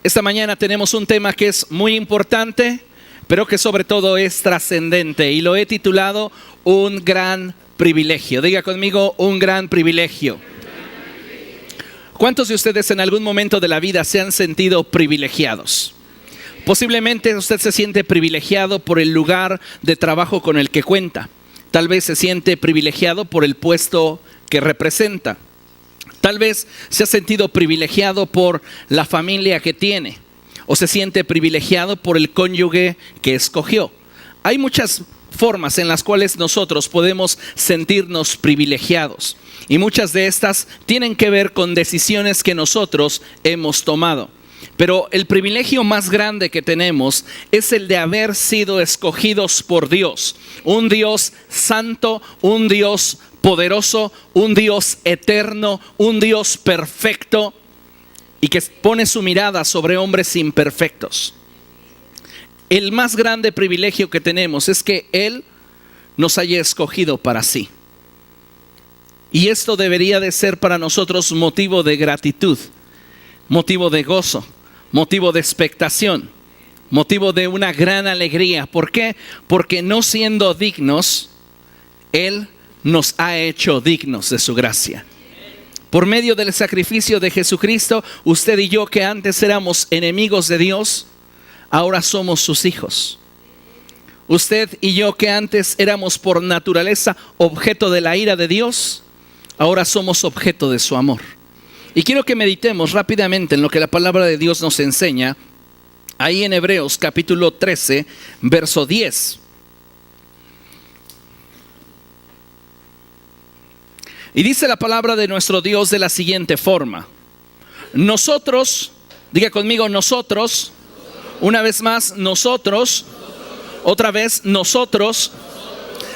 Esta mañana tenemos un tema que es muy importante, pero que sobre todo es trascendente, y lo he titulado Un gran privilegio. Diga conmigo, un gran privilegio. ¿Cuántos de ustedes en algún momento de la vida se han sentido privilegiados? Posiblemente usted se siente privilegiado por el lugar de trabajo con el que cuenta. Tal vez se siente privilegiado por el puesto que representa. Tal vez se ha sentido privilegiado por la familia que tiene, o se siente privilegiado por el cónyuge que escogió. Hay muchas formas en las cuales nosotros podemos sentirnos privilegiados, y muchas de estas tienen que ver con decisiones que nosotros hemos tomado. Pero el privilegio más grande que tenemos es el de haber sido escogidos por Dios, un Dios santo, un Dios poderoso, un Dios eterno, un Dios perfecto, y que pone su mirada sobre hombres imperfectos. El más grande privilegio que tenemos es que Él nos haya escogido para sí. Y esto debería de ser para nosotros motivo de gratitud, motivo de gozo, motivo de expectación, motivo de una gran alegría. ¿Por qué? Porque no siendo dignos, Él nos ha hecho dignos de su gracia. Por medio del sacrificio de Jesucristo, usted y yo, que antes éramos enemigos de Dios, ahora somos sus hijos. Usted y yo, que antes éramos por naturaleza objeto de la ira de Dios, ahora somos objeto de su amor. Y quiero que meditemos rápidamente en lo que la palabra de Dios nos enseña, ahí en Hebreos capítulo 13, verso 10. Y dice la palabra de nuestro Dios de la siguiente forma: nosotros, diga conmigo, nosotros, una vez más, nosotros, otra vez, nosotros.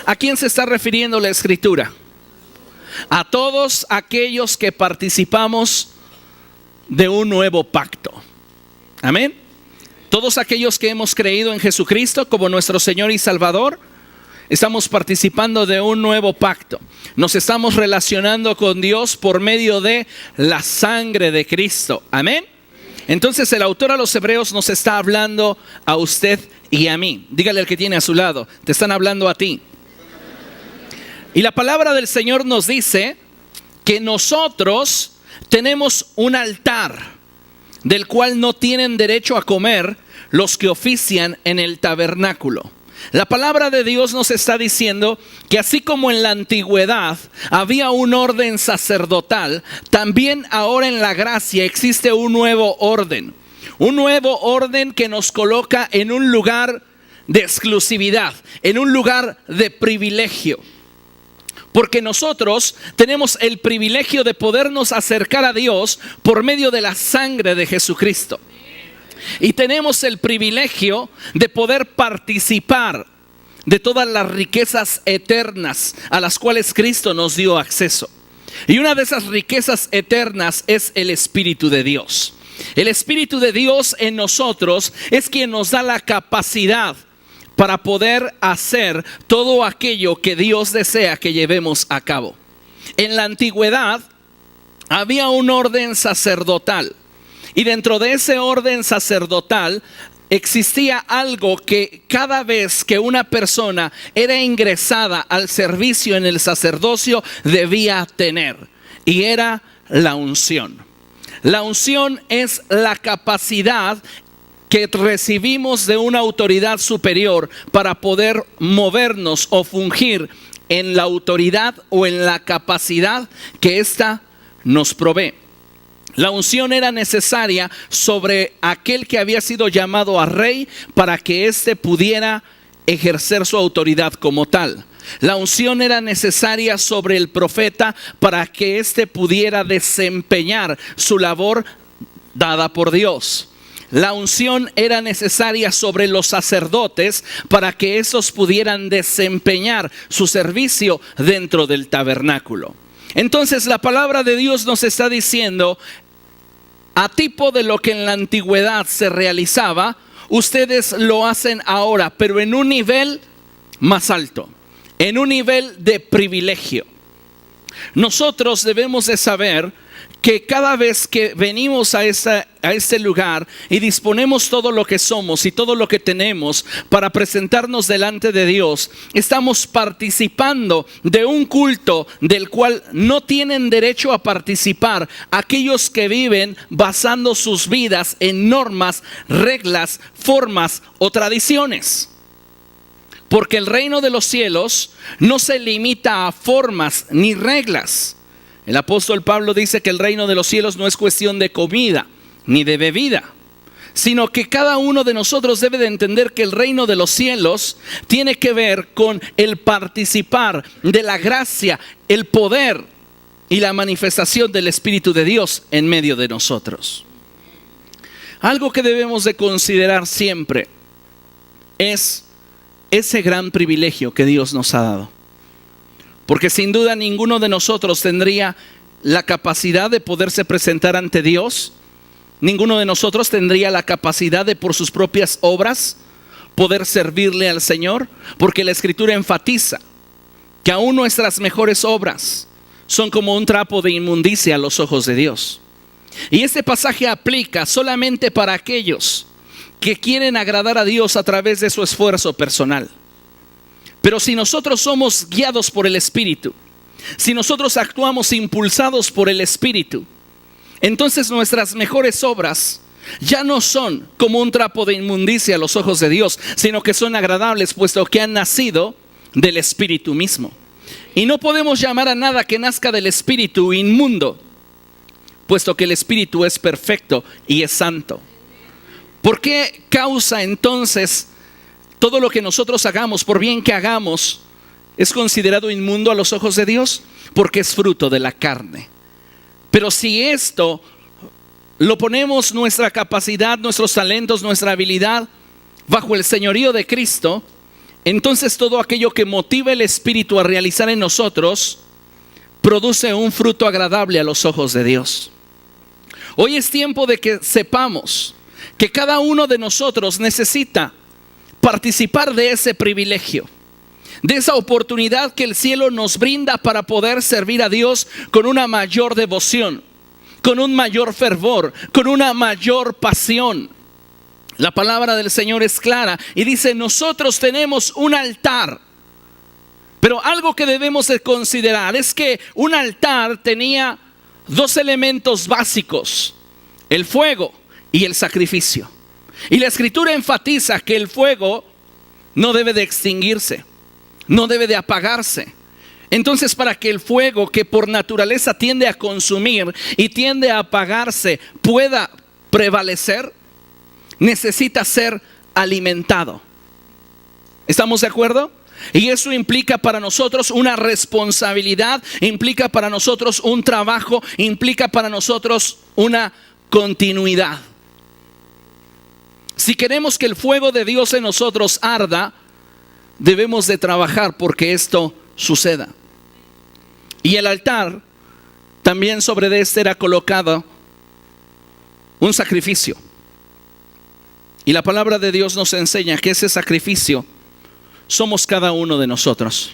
¿A quién se está refiriendo la Escritura? A todos aquellos que participamos de un nuevo pacto. Amén. Todos aquellos que hemos creído en Jesucristo como nuestro Señor y Salvador, estamos participando de un nuevo pacto. Nos estamos relacionando con Dios por medio de la sangre de Cristo. Amén. Entonces el autor a los Hebreos nos está hablando a usted y a mí. Dígale al que tiene a su lado, te están hablando a ti. Y la palabra del Señor nos dice que nosotros tenemos un altar del cual no tienen derecho a comer los que ofician en el tabernáculo. La palabra de Dios nos está diciendo que así como en la antigüedad había un orden sacerdotal, también ahora en la gracia existe un nuevo orden. Un nuevo orden que nos coloca en un lugar de exclusividad, en un lugar de privilegio. Porque nosotros tenemos el privilegio de podernos acercar a Dios por medio de la sangre de Jesucristo. Y tenemos el privilegio de poder participar de todas las riquezas eternas a las cuales Cristo nos dio acceso. Y una de esas riquezas eternas es el Espíritu de Dios. El Espíritu de Dios en nosotros es quien nos da la capacidad para poder hacer todo aquello que Dios desea que llevemos a cabo. En la antigüedad había un orden sacerdotal. Y dentro de ese orden sacerdotal existía algo que cada vez que una persona era ingresada al servicio en el sacerdocio debía tener. Y era la unción. La unción es la capacidad que recibimos de una autoridad superior para poder movernos o fungir en la autoridad o en la capacidad que ésta nos provee. La unción era necesaria sobre aquel que había sido llamado a rey para que éste pudiera ejercer su autoridad como tal. La unción era necesaria sobre el profeta para que éste pudiera desempeñar su labor dada por Dios. La unción era necesaria sobre los sacerdotes para que esos pudieran desempeñar su servicio dentro del tabernáculo. Entonces la palabra de Dios nos está diciendo, a tipo de lo que en la antigüedad se realizaba, ustedes lo hacen ahora, pero en un nivel más alto, en un nivel de privilegio. Nosotros debemos de saber que cada vez que venimos a este lugar y disponemos todo lo que somos y todo lo que tenemos para presentarnos delante de Dios, estamos participando de un culto del cual no tienen derecho a participar aquellos que viven basando sus vidas en normas, reglas, formas o tradiciones. Porque el reino de los cielos no se limita a formas ni reglas. El apóstol Pablo dice que el reino de los cielos no es cuestión de comida ni de bebida, sino que cada uno de nosotros debe de entender que el reino de los cielos tiene que ver con el participar de la gracia, el poder y la manifestación del Espíritu de Dios en medio de nosotros. Algo que debemos de considerar siempre es ese gran privilegio que Dios nos ha dado. Porque sin duda ninguno de nosotros tendría la capacidad de poderse presentar ante Dios. Ninguno de nosotros tendría la capacidad de por sus propias obras poder servirle al Señor. Porque la Escritura enfatiza que aún nuestras mejores obras son como un trapo de inmundicia a los ojos de Dios. Y este pasaje aplica solamente para aquellos que quieren agradar a Dios a través de su esfuerzo personal. Pero si nosotros somos guiados por el Espíritu, si nosotros actuamos impulsados por el Espíritu, entonces nuestras mejores obras ya no son como un trapo de inmundicia a los ojos de Dios, sino que son agradables, puesto que han nacido del Espíritu mismo. Y no podemos llamar a nada que nazca del Espíritu inmundo, puesto que el Espíritu es perfecto y es santo. ¿Por qué causa entonces todo lo que nosotros hagamos, por bien que hagamos, es considerado inmundo a los ojos de Dios? Porque es fruto de la carne. Pero si esto lo ponemos, nuestra capacidad, nuestros talentos, nuestra habilidad, bajo el señorío de Cristo, entonces todo aquello que motiva el Espíritu a realizar en nosotros produce un fruto agradable a los ojos de Dios. Hoy es tiempo de que sepamos que cada uno de nosotros necesita participar de ese privilegio, de esa oportunidad que el cielo nos brinda para poder servir a Dios con una mayor devoción, con un mayor fervor, con una mayor pasión. La palabra del Señor es clara y dice: nosotros tenemos un altar. Pero algo que debemos de considerar es que un altar tenía dos elementos básicos: el fuego y el sacrificio. Y la Escritura enfatiza que el fuego no debe de extinguirse, no debe de apagarse. Entonces, para que el fuego, que por naturaleza tiende a consumir y tiende a apagarse, pueda prevalecer, necesita ser alimentado. ¿Estamos de acuerdo? Y eso implica para nosotros una responsabilidad, implica para nosotros un trabajo, implica para nosotros una continuidad. Si queremos que el fuego de Dios en nosotros arda, debemos de trabajar porque esto suceda. Y el altar, también sobre de este era colocado un sacrificio. Y la palabra de Dios nos enseña que ese sacrificio somos cada uno de nosotros.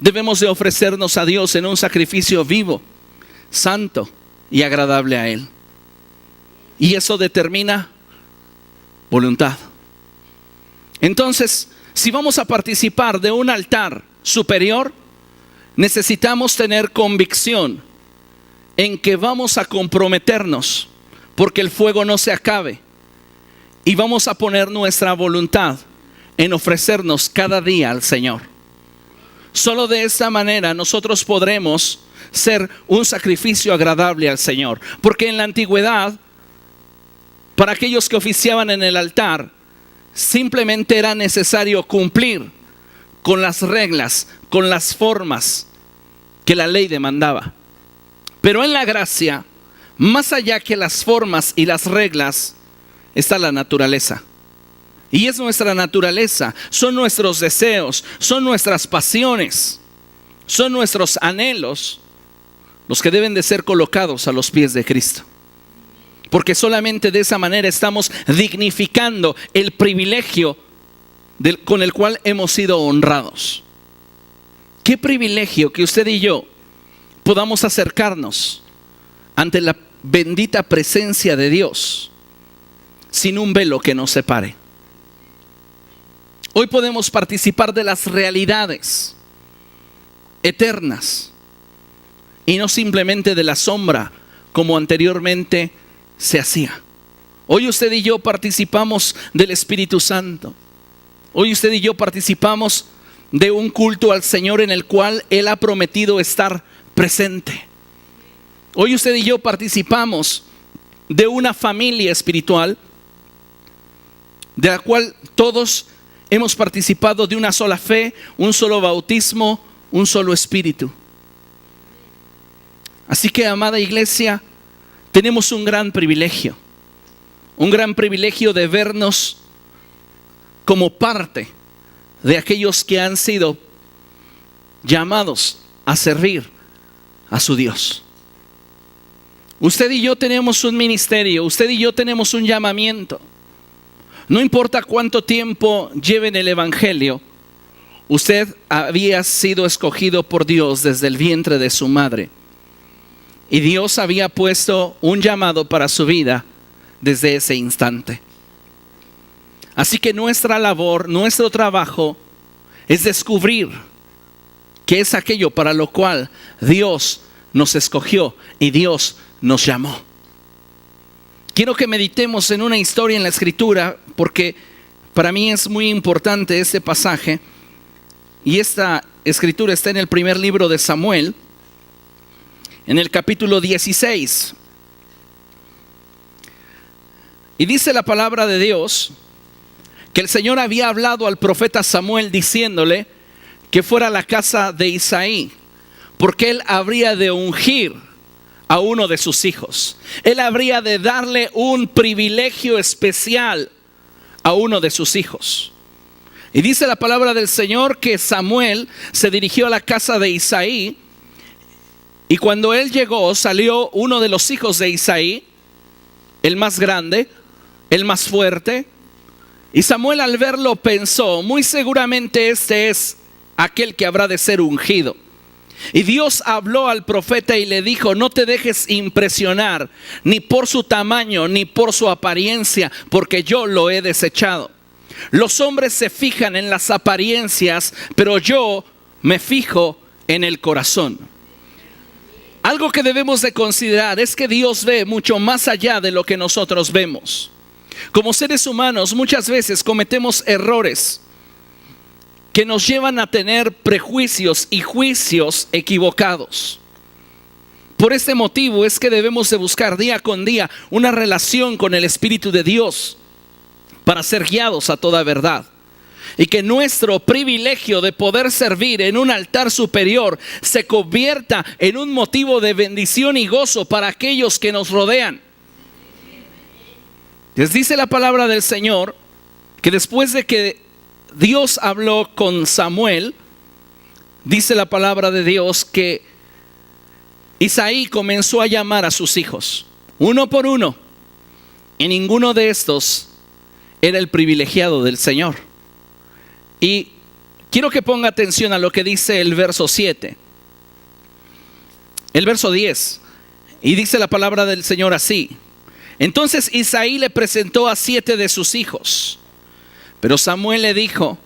Debemos de ofrecernos a Dios en un sacrificio vivo, santo y agradable a Él. Y eso determina voluntad. Entonces, si vamos a participar de un altar superior, necesitamos tener convicción en que vamos a comprometernos porque el fuego no se acabe, y vamos a poner nuestra voluntad en ofrecernos cada día al Señor. Solo de esta manera nosotros podremos ser un sacrificio agradable al Señor. Porque en la antigüedad, para aquellos que oficiaban en el altar, simplemente era necesario cumplir con las reglas, con las formas que la ley demandaba. Pero en la gracia, más allá que las formas y las reglas, está la naturaleza. Y es nuestra naturaleza, son nuestros deseos, son nuestras pasiones, son nuestros anhelos los que deben de ser colocados a los pies de Cristo. Porque solamente de esa manera estamos dignificando el privilegio con el cual hemos sido honrados. Qué privilegio que usted y yo podamos acercarnos ante la bendita presencia de Dios sin un velo que nos separe. Hoy podemos participar de las realidades eternas y no simplemente de la sombra como anteriormente se hacía. Hoy usted y yo participamos del Espíritu Santo. Hoy usted y yo participamos de un culto al Señor en el cual Él ha prometido estar presente. Hoy usted y yo participamos de una familia espiritual de la cual todos hemos participado de una sola fe, un solo bautismo, un solo espíritu. Así que, amada iglesia, tenemos un gran privilegio de vernos como parte de aquellos que han sido llamados a servir a su Dios. Usted y yo tenemos un ministerio, usted y yo tenemos un llamamiento. No importa cuánto tiempo lleve en el Evangelio, usted había sido escogido por Dios desde el vientre de su madre. Y Dios había puesto un llamado para su vida desde ese instante. Así que nuestra labor, nuestro trabajo es descubrir qué es aquello para lo cual Dios nos escogió y Dios nos llamó. Quiero que meditemos en una historia en la Escritura, porque para mí es muy importante este pasaje. Y esta Escritura está en el primer libro de Samuel, en el capítulo 16. Y dice la palabra de Dios que el Señor había hablado al profeta Samuel diciéndole que fuera a la casa de Isaí, porque él habría de ungir a uno de sus hijos. Él habría de darle un privilegio especial a uno de sus hijos. Y dice la palabra del Señor que Samuel se dirigió a la casa de Isaí, y cuando él llegó, salió uno de los hijos de Isaí, el más grande, el más fuerte. Y Samuel, al verlo, pensó: muy seguramente este es aquel que habrá de ser ungido. Y Dios habló al profeta y le dijo: no te dejes impresionar ni por su tamaño ni por su apariencia, porque yo lo he desechado. Los hombres se fijan en las apariencias, pero yo me fijo en el corazón. Algo que debemos de considerar es que Dios ve mucho más allá de lo que nosotros vemos. Como seres humanos muchas veces cometemos errores que nos llevan a tener prejuicios y juicios equivocados. Por este motivo es que debemos de buscar día con día una relación con el Espíritu de Dios para ser guiados a toda verdad. Y que nuestro privilegio de poder servir en un altar superior se convierta en un motivo de bendición y gozo para aquellos que nos rodean. Les dice la palabra del Señor que después de que Dios habló con Samuel, dice la palabra de Dios que Isaí comenzó a llamar a sus hijos, uno por uno, y ninguno de estos era el privilegiado del Señor. Y quiero que ponga atención a lo que dice el verso 7, el verso 10, y dice la palabra del Señor así: entonces Isaí le presentó a 7 de sus hijos. Pero Samuel le dijo: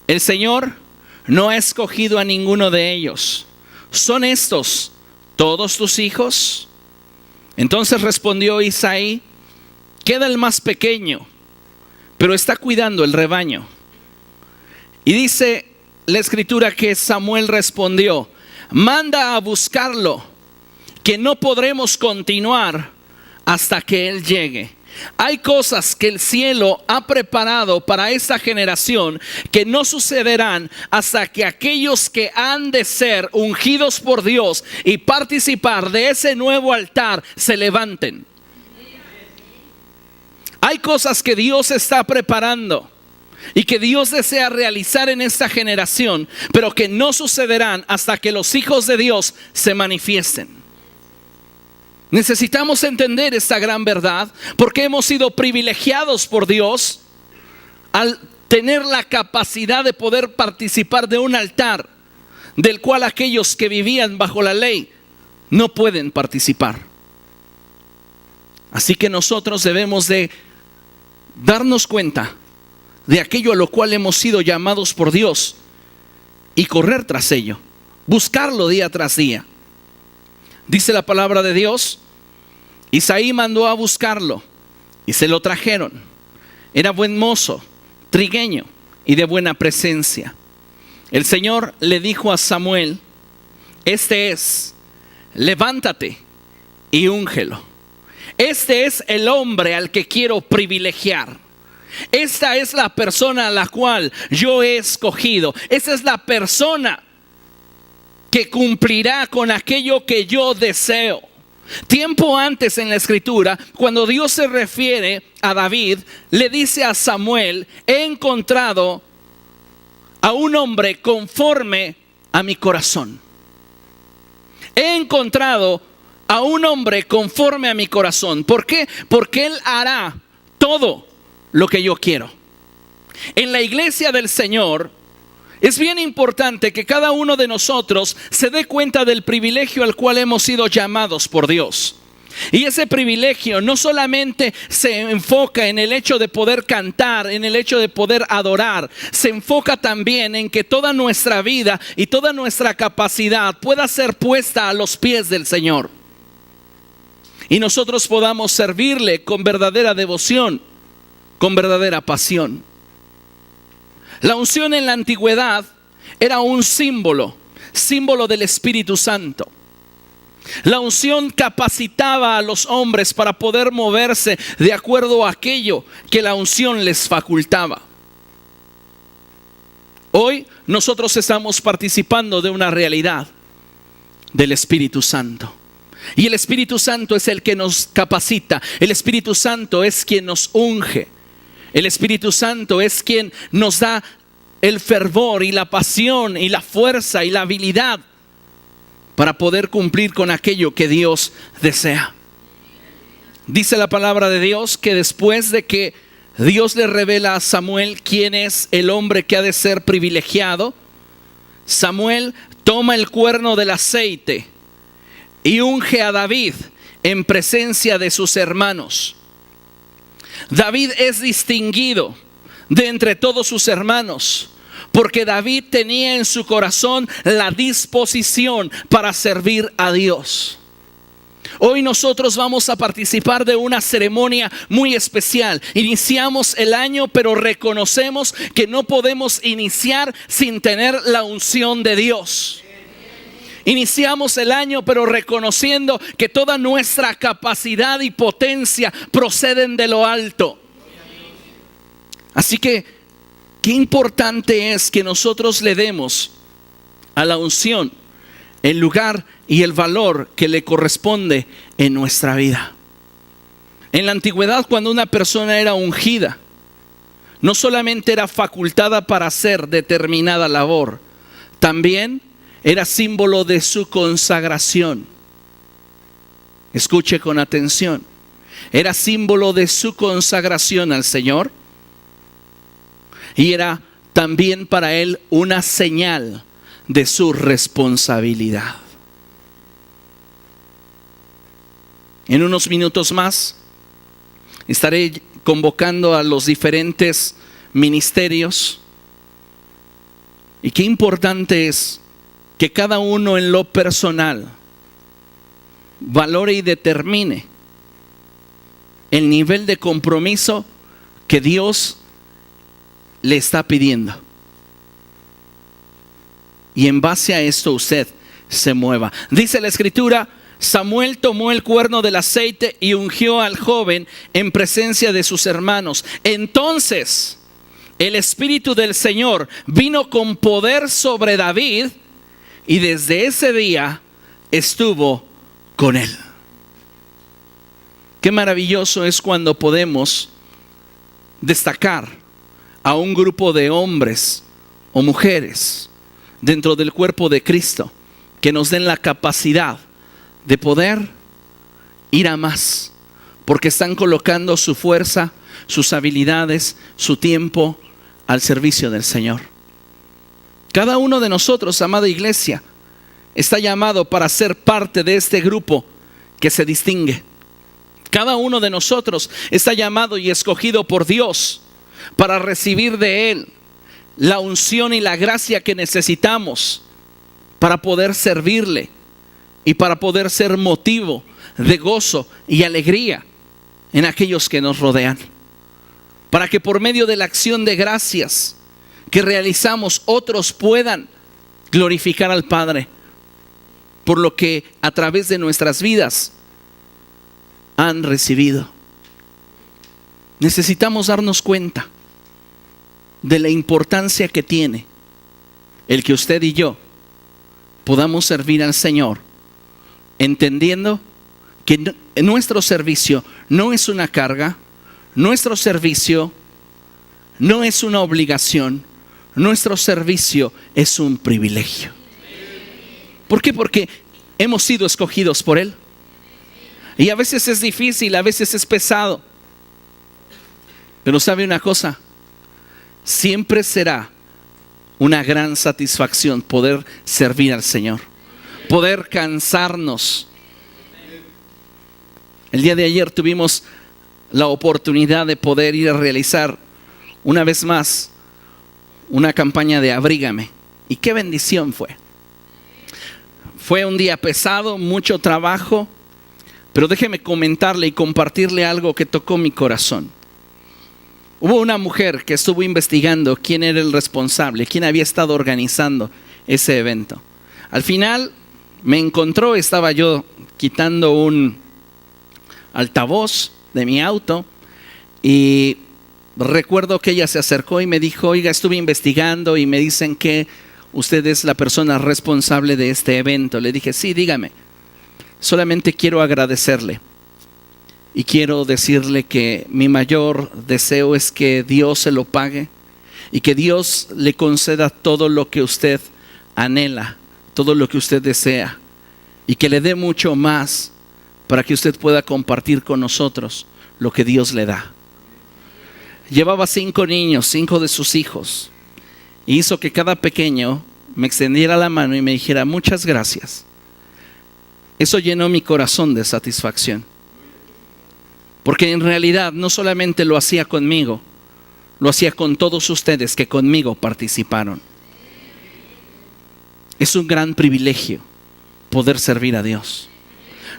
el Señor no ha escogido a ninguno de ellos. ¿Son estos todos tus hijos? Entonces respondió Isaí: queda el más pequeño, pero está cuidando el rebaño. Y dice la Escritura que Samuel respondió: manda a buscarlo, que no podremos continuar hasta que él llegue. Hay cosas que el cielo ha preparado para esta generación que no sucederán hasta que aquellos que han de ser ungidos por Dios y participar de ese nuevo altar se levanten. Hay cosas que Dios está preparando y que Dios desea realizar en esta generación, pero que no sucederán hasta que los hijos de Dios se manifiesten. Necesitamos entender esta gran verdad, porque hemos sido privilegiados por Dios al tener la capacidad de poder participar de un altar del cual aquellos que vivían bajo la ley no pueden participar. Así que nosotros debemos de darnos cuenta de aquello a lo cual hemos sido llamados por Dios y correr tras ello, buscarlo día tras día. Dice la palabra de Dios: Isaí mandó a buscarlo y se lo trajeron. Era buen mozo, trigueño y de buena presencia. El Señor le dijo a Samuel: este es, levántate y úngelo. Este es el hombre al que quiero privilegiar. Esta es la persona a la cual yo he escogido. Esa es la persona que cumplirá con aquello que yo deseo. Tiempo antes en la escritura, cuando Dios se refiere a David, le dice a Samuel: he encontrado a un hombre conforme a mi corazón. He encontrado a un hombre conforme a mi corazón. ¿Por qué? Porque él hará todo lo que yo quiero. En la iglesia del Señor es bien importante que cada uno de nosotros se dé cuenta del privilegio al cual hemos sido llamados por Dios. Y ese privilegio no solamente se enfoca en el hecho de poder cantar, en el hecho de poder adorar. Se enfoca también en que toda nuestra vida y toda nuestra capacidad pueda ser puesta a los pies del Señor. Y nosotros podamos servirle con verdadera devoción, con verdadera pasión. La unción en la antigüedad era un símbolo del Espíritu Santo. La unción capacitaba a los hombres para poder moverse de acuerdo a aquello que la unción les facultaba. Hoy nosotros estamos participando de una realidad del Espíritu Santo. Y el Espíritu Santo es el que nos capacita. El Espíritu Santo es quien nos unge. El Espíritu Santo es quien nos da el fervor y la pasión y la fuerza y la habilidad para poder cumplir con aquello que Dios desea. Dice la palabra de Dios que después de que Dios le revela a Samuel quién es el hombre que ha de ser privilegiado, Samuel toma el cuerno del aceite y unge a David en presencia de sus hermanos. David es distinguido de entre todos sus hermanos porque David tenía en su corazón la disposición para servir a Dios. Hoy nosotros vamos a participar de una ceremonia muy especial. Iniciamos el año, pero reconocemos que no podemos iniciar sin tener la unción de Dios. Iniciamos el año, pero reconociendo que toda nuestra capacidad y potencia proceden de lo alto. Así que qué importante es que nosotros le demos a la unción el lugar y el valor que le corresponde en nuestra vida. En la antigüedad, cuando una persona era ungida, no solamente era facultada para hacer determinada labor, también era símbolo de su consagración. Escuche con atención. Era símbolo de su consagración al Señor. Y era también para él una señal de su responsabilidad. En unos minutos más estaré convocando a los diferentes ministerios. Y qué importante es que cada uno en lo personal valore y determine el nivel de compromiso que Dios le está pidiendo. Y en base a esto usted se mueva. Dice la escritura: Samuel tomó el cuerno del aceite y ungió al joven en presencia de sus hermanos. Entonces el Espíritu del Señor vino con poder sobre David y desde ese día estuvo con él. Qué maravilloso es cuando podemos destacar a un grupo de hombres o mujeres dentro del cuerpo de Cristo que nos den la capacidad de poder ir a más, porque están colocando su fuerza, sus habilidades, su tiempo al servicio del Señor. Cada uno de nosotros, amada iglesia, está llamado para ser parte de este grupo que se distingue. Cada uno de nosotros está llamado y escogido por Dios para recibir de Él la unción y la gracia que necesitamos para poder servirle y para poder ser motivo de gozo y alegría en aquellos que nos rodean. Para que por medio de la acción de gracias que realizamos, otros puedan glorificar al Padre por lo que a través de nuestras vidas han recibido. Necesitamos darnos cuenta de la importancia que tiene el que usted y yo podamos servir al Señor, entendiendo que nuestro servicio no es una carga, nuestro servicio no es una obligación, nuestro servicio es un privilegio. ¿Por qué? Porque hemos sido escogidos por Él. Y a veces es difícil, a veces es pesado. Pero ¿sabe una cosa? Siempre será una gran satisfacción poder servir al Señor, poder cansarnos. El día de ayer tuvimos la oportunidad de poder ir a realizar una vez más una campaña de Abrígame. Y qué bendición fue. Fue un día pesado, mucho trabajo, pero déjeme comentarle y compartirle algo que tocó mi corazón. Hubo una mujer que estuvo investigando quién era el responsable, quién había estado organizando ese evento. Al final me encontró, estaba yo quitando un altavoz de mi auto y recuerdo que ella se acercó y me dijo: oiga, estuve investigando y me dicen que usted es la persona responsable de este evento. Le dije: sí, dígame. Solamente quiero agradecerle y quiero decirle que mi mayor deseo es que Dios se lo pague y que Dios le conceda todo lo que usted anhela, todo lo que usted desea, y que le dé mucho más para que usted pueda compartir con nosotros lo que Dios le da. Llevaba 5 niños, 5 de sus hijos, y hizo que cada pequeño me extendiera la mano y me dijera: muchas gracias. Eso llenó mi corazón de satisfacción, porque en realidad no solamente lo hacía conmigo, lo hacía con todos ustedes que conmigo participaron. Es un gran privilegio poder servir a Dios.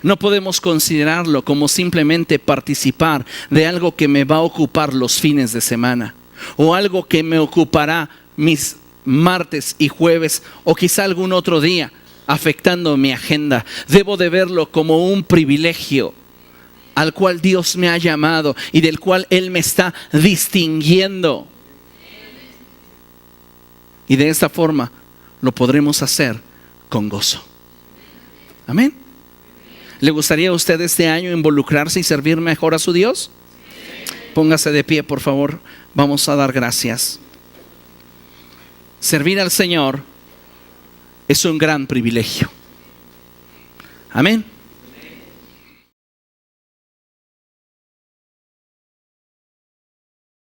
No podemos considerarlo como simplemente participar de algo que me va a ocupar los fines de semana, o algo que me ocupará mis martes y jueves, o quizá algún otro día, afectando mi agenda. Debo de verlo como un privilegio al cual Dios me ha llamado y del cual Él me está distinguiendo. Y de esta forma lo podremos hacer con gozo. Amén. ¿Le gustaría a usted este año involucrarse y servir mejor a su Dios? Póngase de pie, por favor. Vamos a dar gracias. Servir al Señor es un gran privilegio. Amén.